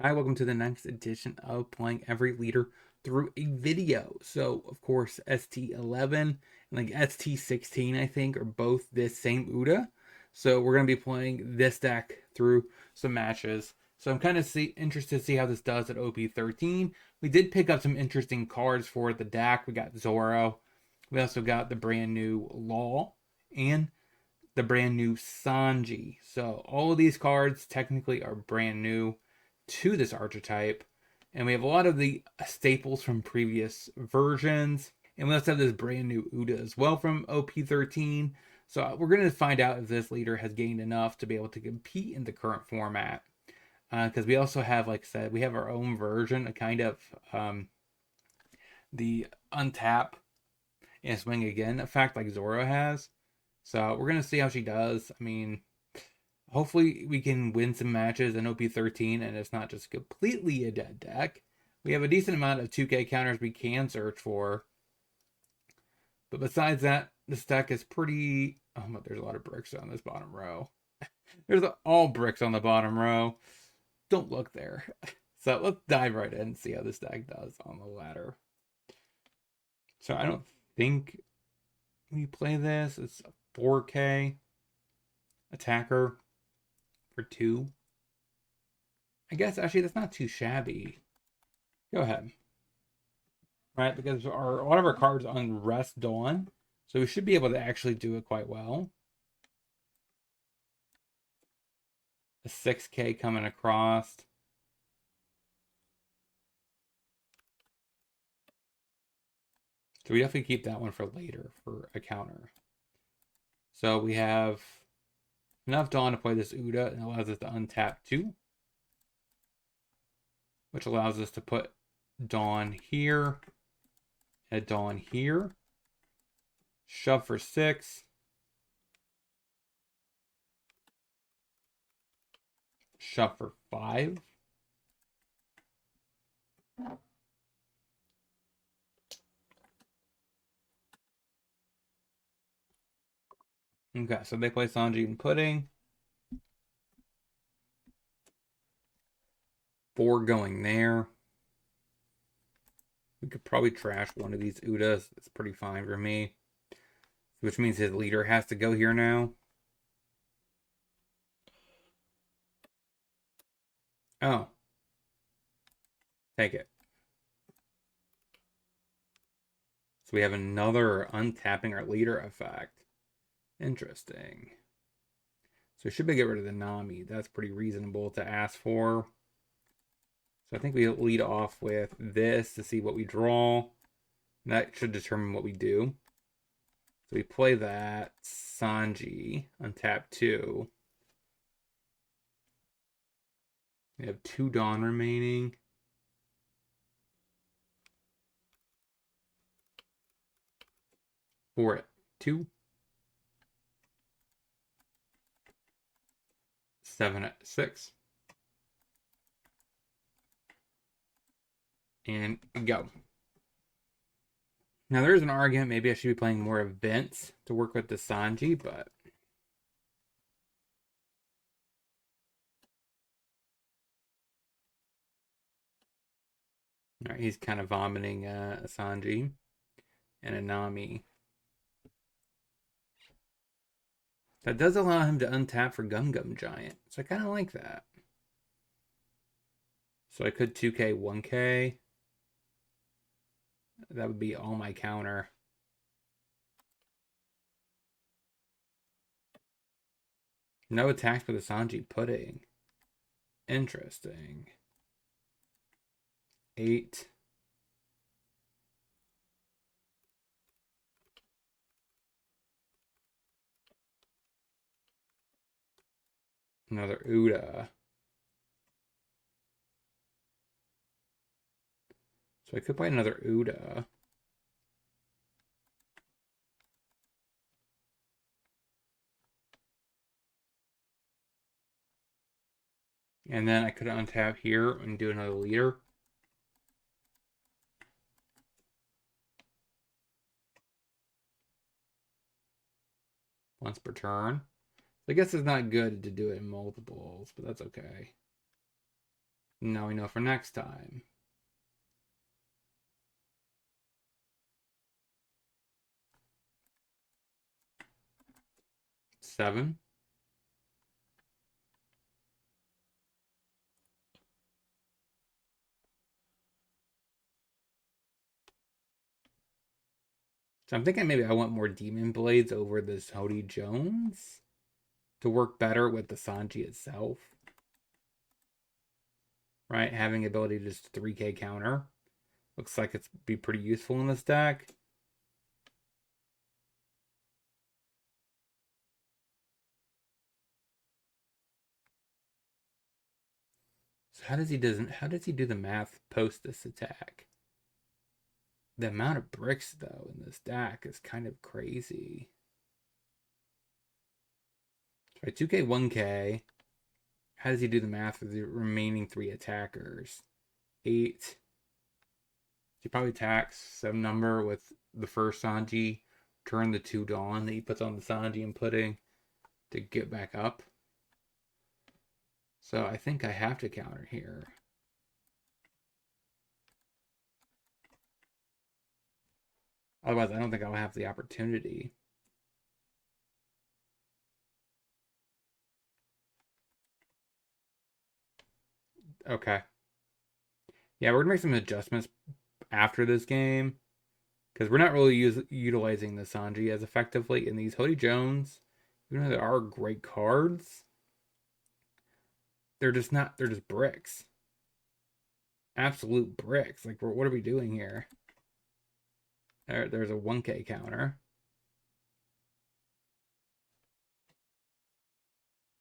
Hi, welcome to the next edition of Playing Every Leader through a video. So, of course, ST11 and like ST16, I think, are both this same UDA. So, we're going to be playing this deck through some matches. So, I'm kind of interested to see how this does at OP13. We did pick up some interesting cards for the deck. We got Zoro. We also got the brand new Law and the brand new Sanji. So, all of these cards technically are brand new to this archetype. And we have a lot of the staples from previous versions. And we also have this brand new Uda as well from OP13. So we're going to find out if this leader has gained enough to be able to compete in the current format. Because we also have, like I said, we have our own version, a kind of the untap and swing again effect like Zoro has. So we're going to see how she does. I mean, hopefully we can win some matches in OP13 and it's not just completely a dead deck. We have a decent amount of 2K counters we can search for. But besides that, this deck is pretty... Oh, but there's a lot of bricks on this bottom row. There's all bricks on the bottom row. Don't look there. So let's dive right in and see how this deck does on the ladder. So I don't think we play this. It's a 4K attacker for 2. I guess actually that's not too shabby. Go ahead. Right, because a lot of our cards on Rest Dawn, so we should be able to actually do it quite well. A 6K coming across. So we definitely keep that one for later for a counter. So we have enough Dawn to play this Uda, and allows us to untap 2, which allows us to put Dawn here, and Dawn here. Shove for 6. Shove for 5. Okay, so they play Sanji and Pudding. 4 going there. We could probably trash one of these Udas. It's pretty fine for me. Which means his leader has to go here now. Oh. Take it. So we have another untapping our leader effect. Interesting. So should we get rid of the Nami? That's pretty reasonable to ask for. So I think we lead off with this to see what we draw. That should determine what we do. So we play that. Sanji, untap 2. We have 2 Dawn remaining. For it. 2. 7 at 6. And go. Now there's an argument maybe I should be playing more events to work with the Sanji, but all right, he's kind of vomiting a Sanji and a Nami. That does allow him to untap for Gum Gum Giant, so I kind of like that. So I could 2K, 1K. That would be all my counter. No attacks for the Sanji Pudding. Interesting. 8. Another Uda. So I could play another Uda. And then I could untap here and do another leader. Once per turn. I guess it's not good to do it in multiples, but that's okay. Now we know for next time. 7. So I'm thinking maybe I want more Demon Blades over this Hody Jones to work better with the Sanji itself. Right? Having ability to just 3k counter. Looks like it's be pretty useful in this deck. So how does he do the math post this attack? The amount of bricks though in this deck is kind of crazy. Right, 2k, 1k. How does he do the math for the remaining 3 attackers? 8. He probably attacks some number with the first Sanji, turn the 2 Dawn that he puts on the Sanji and pudding to get back up. So I think I have to counter here. Otherwise, I don't think I'll have the opportunity. Okay. Yeah, we're gonna make some adjustments after this game because we're not really utilizing the Sanji as effectively. In these Hody Jones, even though there are great cards, they're just not. They're just bricks. Absolute bricks. Like, what are we doing here? There's a 1k counter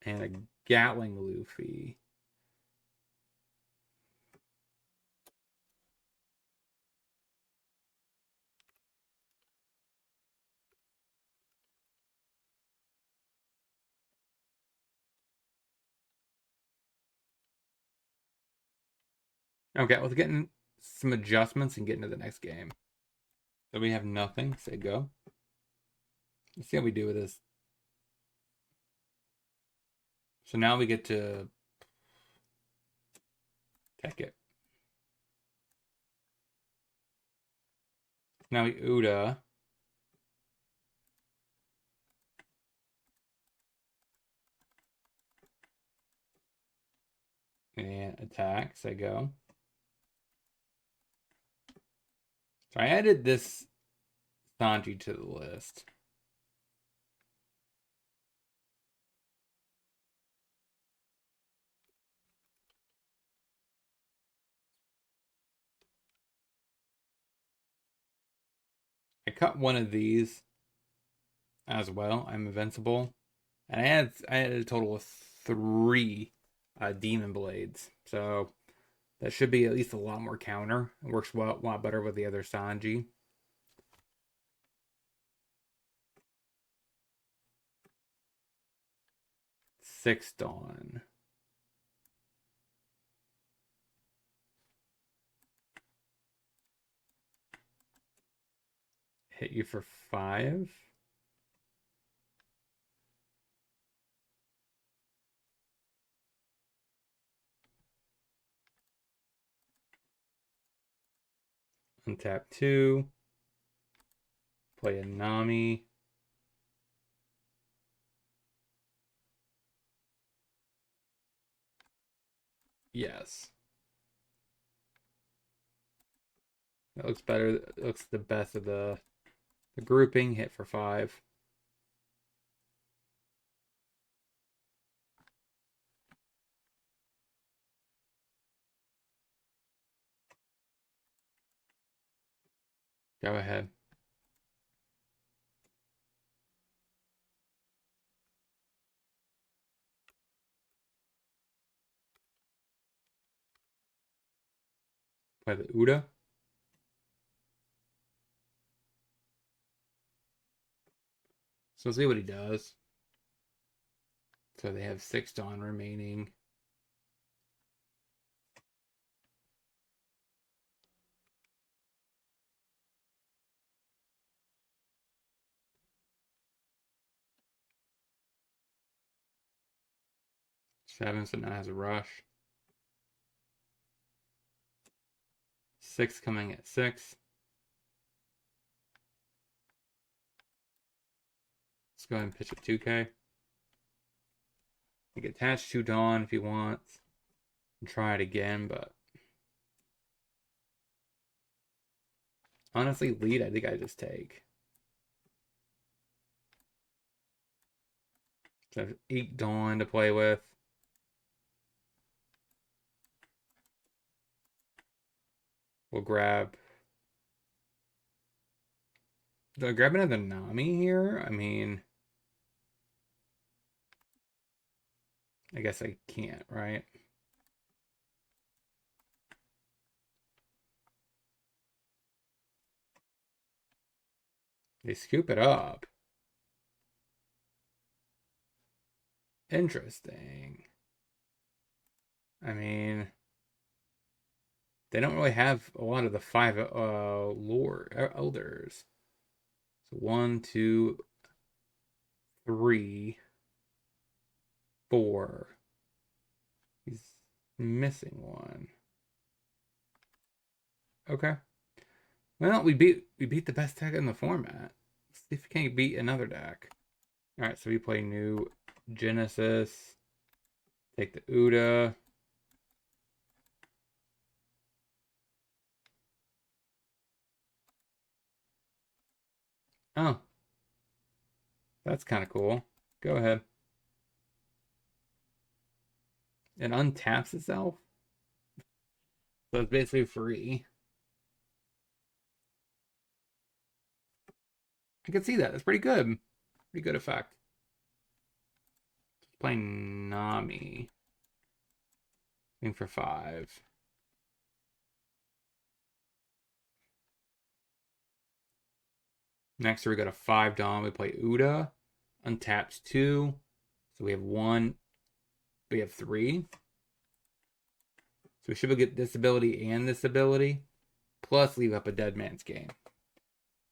and a Gatling Luffy. Okay, let's get in some adjustments and get into the next game. So we have nothing. Say go. Let's see how we do with this. So now we get to tech it. Now we Uda. And attack. Say go. So I added this Sanji to the list. I cut one of these as well. I'm invincible. And I added a total of 3 Demon Blades. So that should be at least a lot more counter. It works a lot better with the other Sanji. 6 Dawn. Hit you for 5. Untap 2. Play a Nami. Yes. That looks better. That looks the best of the grouping. Hit for 5. Go ahead. Play the Uda. So let's see what he does. So they have 6 Dawn remaining. Seven, so now has a rush. 6 coming at 6. Let's go ahead and pitch a 2K. You can attach to Dawn if you want. And try it again, but honestly, lead, I think I just take. So I have 8 Dawn to play with. We'll grab. Do I grab another Nami here? I mean, I guess I can't, right? They scoop it up. Interesting. I mean, they don't really have a lot of the 5 lord elders. So 1, 2, 3, 4. He's missing one. Okay. Well, we beat the best deck in the format. Let's see if we can't beat another deck. All right, so we play new Genesis. Take the Uda. Oh, that's kind of cool. Go ahead. It untaps itself, so it's basically free. I can see that. That's pretty good. Pretty good effect. Playing Nami. Aim for 5. Next, we got a 5 Dom. We play Uda. Untaps 2. So we have 1. We have 3. So we should get this ability and this ability. Plus leave up a Dead Man's Game.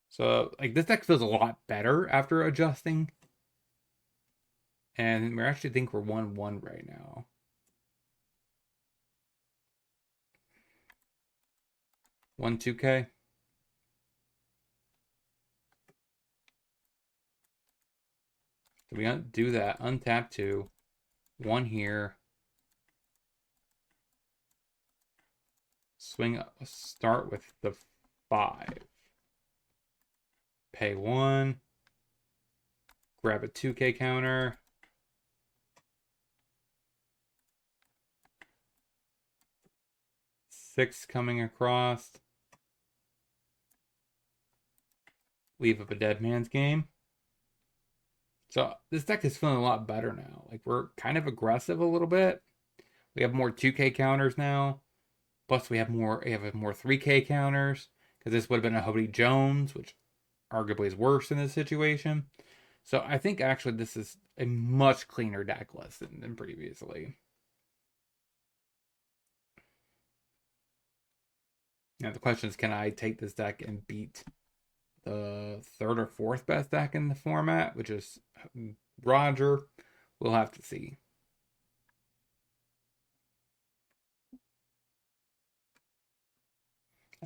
So, like, this deck feels a lot better after adjusting. And we actually think we're 1-1 right now. One 2K. So we do that. Untap 2. 1 here. Swing up. Start with the 5. Pay 1. Grab a 2K counter. Six coming across. Leave up a Dead Man's Game. So this deck is feeling a lot better now. Like, we're kind of aggressive a little bit. We have more 2K counters now. Plus we have more 3K counters. Because this would have been a Hody Jones, which arguably is worse in this situation. So I think actually this is a much cleaner deck list than previously. Now the question is, can I take this deck and beat the 3rd or 4th best deck in the format, which is Roger? We'll have to see.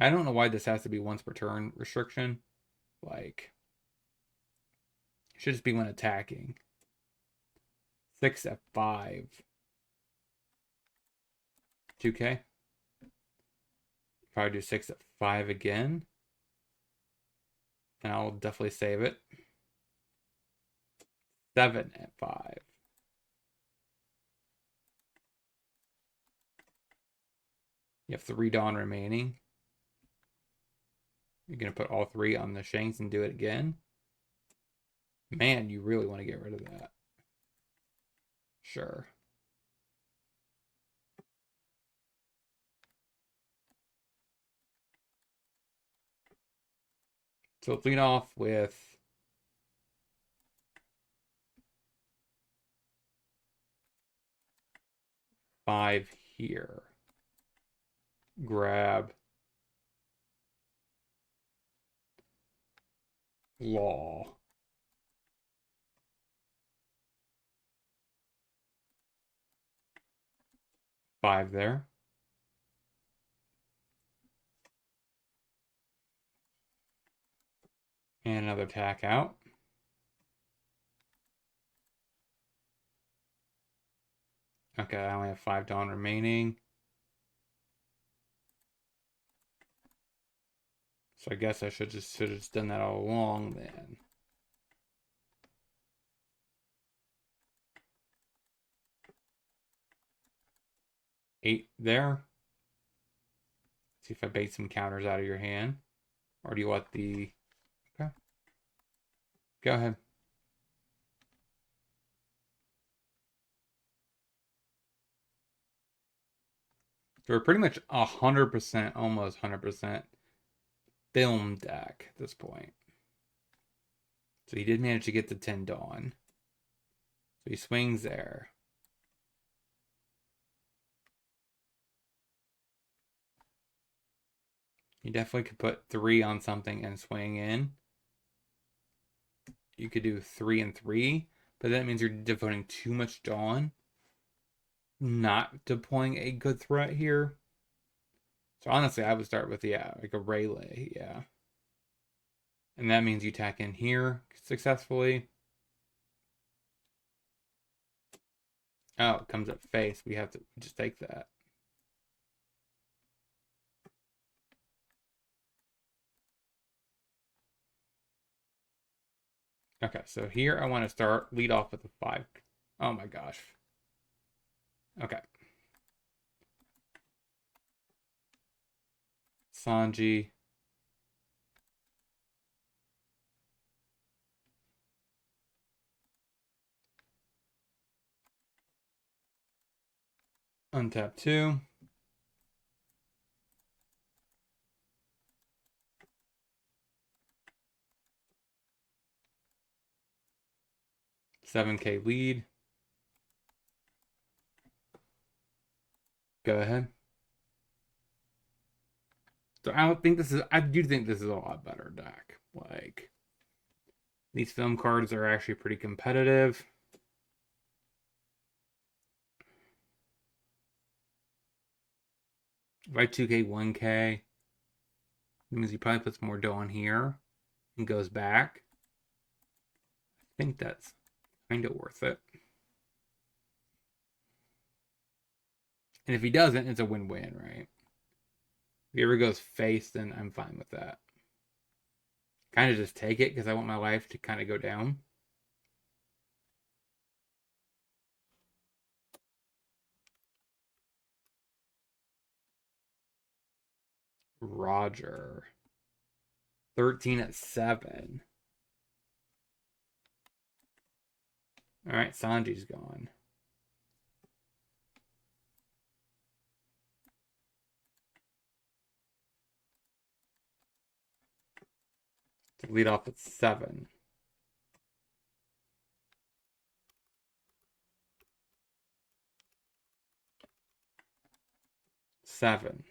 I don't know why this has to be once per turn restriction. Like, it should just be when attacking. 6 at 5. 2K. Probably do 6 at 5 again. And I'll definitely save it. 7 at 5. You have 3 Dawn remaining. You're going to put all 3 on the Shanks and do it again. Man, you really want to get rid of that. Sure. So let's lead off with five here. Grab Law. Five there. And another attack out. Okay, I only have 5 Dawn remaining. So I guess I should have just done that all along then. Eight there. See if I bait some counters out of your hand. Or do you want the... Okay. Go ahead. So we're pretty much 100%, almost 100% film deck at this point. So he did manage to get the 10 Dawn. So he swings there. You definitely could put 3 on something and swing in. You could do 3 and 3, but that means you're devoting too much Dawn. Not deploying a good threat here. So honestly, I would start with, yeah, like a Rayleigh, yeah. And that means you tack in here successfully. Oh, it comes up face. We have to just take that. Okay, so here I want to start lead off with a 5. Oh my gosh. Okay. Sanji. Untap 2. $7K lead. Go ahead. So I don't think this is, I do think this is a lot better deck. Like, these film cards are actually pretty competitive. Right 2K, 1K. That means he probably puts more dough on here and goes back. I think that's kind of worth it. And if he doesn't, it's a win-win, right? If he ever goes face, then I'm fine with that. Kind of just take it because I want my life to kind of go down. Roger. 13 at 7. All right, Sanji's gone. To lead off at 7. Seven.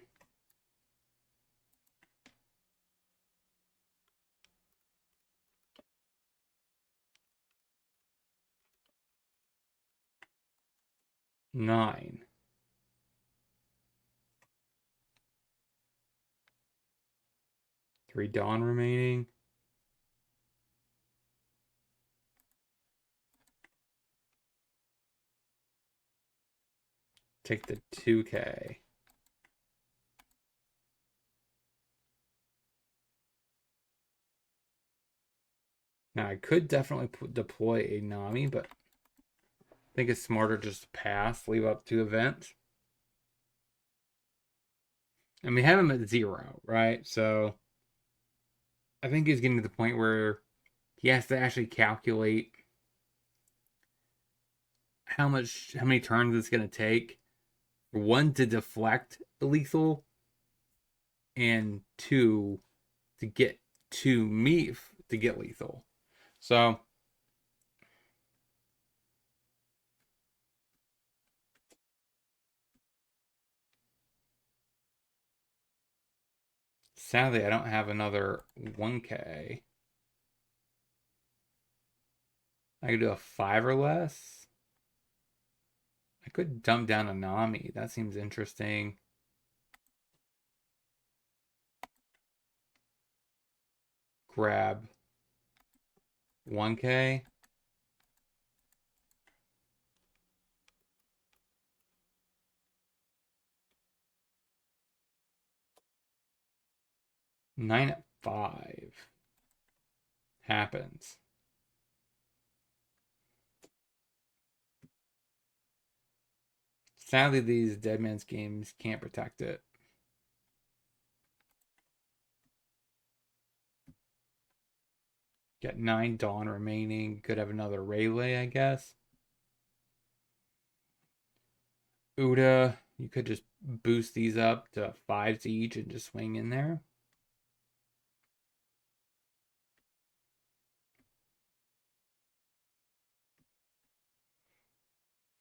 Nine. Three Dawn remaining. Take the 2K. Now I could definitely deploy a Nami, but I think it's smarter just to pass, leave up 2 events. And we have him at 0, right? So I think he's getting to the point where he has to actually calculate how many turns it's going to take for 1 to deflect the lethal, and 2 to get to me to get lethal. So sadly, I don't have another 1K. I could do a 5 or less. I could dump down a Nami. That seems interesting. Grab 1K. Nine at 5. Happens. Sadly, these Dead Man's games can't protect it. Got 9 Dawn remaining. Could have another Rayleigh, I guess. Uda, you could just boost these up to 5s each and just swing in there.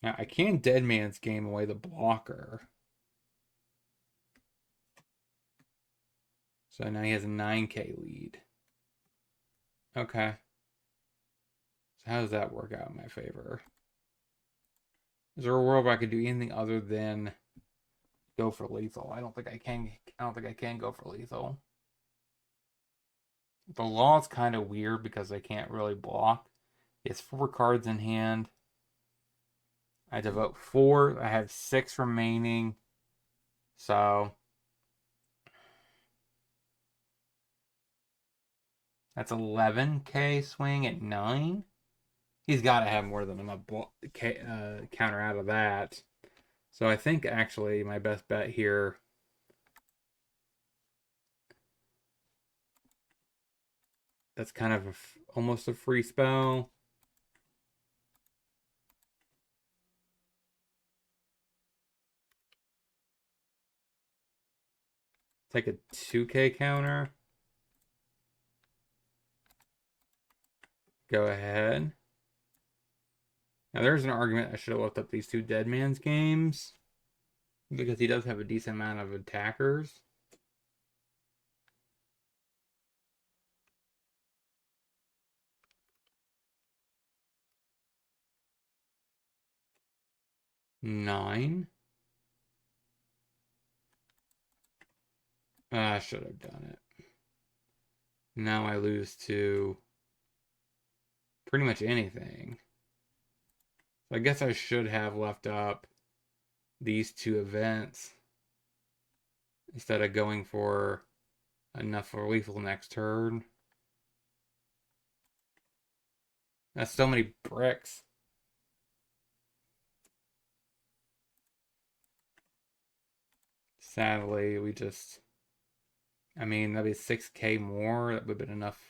Now, I can Dead Man's game away the blocker. So now he has a 9K lead. Okay. So how does that work out in my favor? Is there a world where I could do anything other than go for lethal? I don't think I can. I don't think I can go for lethal. The law is kind of weird because I can't really block. It's 4 cards in hand. I devote 4. I have 6 remaining. So that's 11K swing at 9. He's got to have more than enough counter out of that. So I think actually my best bet here that's kind of almost a free spell. Take a 2K counter. Go ahead. Now there's an argument I should have looked up these 2 Dead Man's games because he does have a decent amount of attackers. Nine. I should have done it. Now I lose to pretty much anything. So I guess I should have left up these 2 events instead of going for enough for lethal next turn. That's so many bricks. Sadly, we just... I mean, that'd be 6K more. That would have been enough.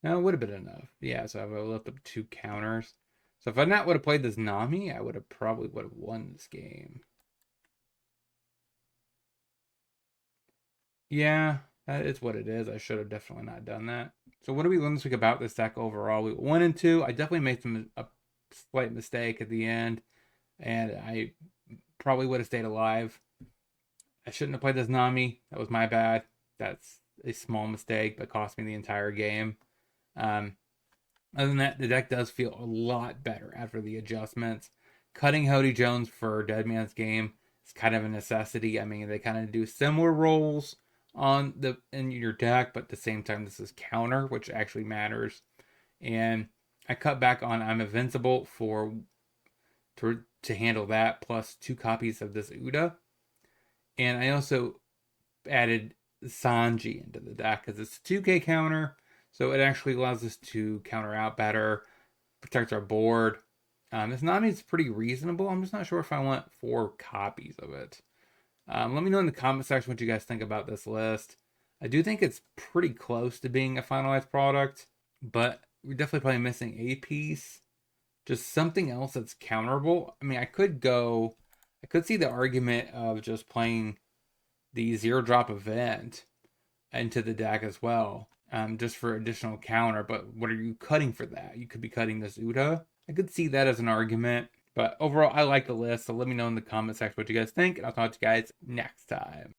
No, it would have been enough. Yeah, so I would have left up 2 counters. So if I not would have played this Nami, I would have probably would have won this game. Yeah, that is what it is. I should have definitely not done that. So what do we learn this week about this deck overall? We 1 and 2. I definitely made a slight mistake at the end, and I probably would have stayed alive. I shouldn't have played this Nami. That was my bad. That's a small mistake, but cost me the entire game. Other than that, the deck does feel a lot better after the adjustments. Cutting Hody Jones for Dead Man's game is kind of a necessity. I mean, they kind of do similar roles in your deck, but at the same time, this is counter, which actually matters. And I cut back on I'm Invincible to handle that, plus 2 copies of this Uda. And I also added Sanji into the deck because it's a 2K counter, so it actually allows us to counter out better, protects our board. This Nami is pretty reasonable. I'm just not sure if I want 4 copies of it. Let me know in the comment section what you guys think about this list. I do think it's pretty close to being a finalized product, but we're definitely probably missing a piece. Just something else that's counterable. I mean, I could see the argument of just playing the 0-drop event into the deck as well, just for additional counter. But what are you cutting for that? You could be cutting this Uda. I could see that as an argument. But overall, I like the list. So let me know in the comment section what you guys think, and I'll talk to you guys next time.